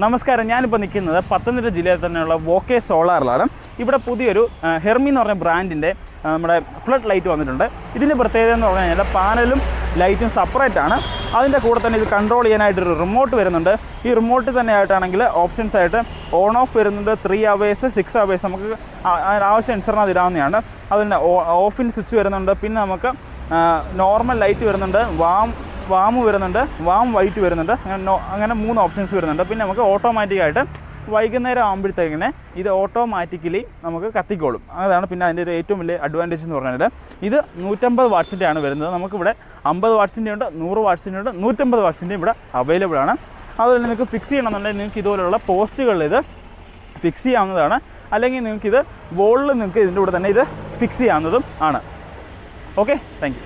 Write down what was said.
നമസ്കാരം, ഞാനിപ്പോൾ നിൽക്കുന്നത് പത്തനംതിട്ട ജില്ലയിൽ തന്നെയുള്ള വോക്കെ സോളാറിലാണ്. ഇവിടെ പുതിയൊരു ഹെർമി എന്ന് പറഞ്ഞ ബ്രാൻഡിൻ്റെ നമ്മുടെ ഫ്ലഡ് ലൈറ്റ് വന്നിട്ടുണ്ട്. ഇതിൻ്റെ പ്രത്യേകത എന്ന് പറഞ്ഞു കഴിഞ്ഞാൽ പാനലും ലൈറ്റും സെപ്പറേറ്റ് ആണ്. അതിൻ്റെ കൂടെ തന്നെ ഇത് കൺട്രോൾ ചെയ്യാനായിട്ടൊരു റിമോട്ട് വരുന്നുണ്ട്. ഈ റിമോട്ടിൽ തന്നെ ആയിട്ടാണെങ്കിൽ ഓപ്ഷൻസ് ആയിട്ട് ഓൺ ഓഫ് വരുന്നുണ്ട്. 3 hours 6 hours നമുക്ക് ആവശ്യാനുസരണം അതിടാവുന്നതാണ്. അതുതന്നെ ഓഫിൻ സ്വിച്ച് വരുന്നുണ്ട്. പിന്നെ നമുക്ക് നോർമൽ ലൈറ്റ് വരുന്നുണ്ട്, വാം വരുന്നുണ്ട്, വാം വൈറ്റ് വരുന്നുണ്ട്. അങ്ങനെ 3 ഓപ്ഷൻസ് വരുന്നുണ്ട്. പിന്നെ നമുക്ക് ഓട്ടോമാറ്റിക്കായിട്ട് വൈകുന്നേരം ആകുമ്പോഴത്തേക്കിനെ ഇത് ഓട്ടോമാറ്റിക്കലി നമുക്ക് കത്തിക്കോളും. അതാണ് പിന്നെ അതിൻ്റെ ഒരു ഏറ്റവും വലിയ അഡ്വാൻറ്റേജ് എന്ന് പറഞ്ഞാൽ ഇത് 150 വാട്ട്സിൻ്റെ ആണ് വരുന്നത്. നമുക്കിവിടെ 50 വാട്ട്സിൻ്റെ ഉണ്ട്, 100 വാട്ട്സിൻ്റെ ഉണ്ട്, 150 വാട്ട്സിൻ്റെ ഇവിടെ അവൈലബിൾ ആണ്. അതുപോലെ നിങ്ങൾക്ക് ഫിക്സ് ചെയ്യണമെന്നുണ്ടെങ്കിൽ നിങ്ങൾക്ക് ഇതുപോലുള്ള പോസ്റ്റുകളിൽ ഇത് ഫിക്സ് ചെയ്യാവുന്നതാണ്. അല്ലെങ്കിൽ നിങ്ങൾക്കിത് വോളിൽ നിങ്ങൾക്ക് ഇതിൻ്റെ കൂടെ തന്നെ ഇത് ഫിക്സ് ചെയ്യാവുന്നതും ആണ്. Okay, thank you.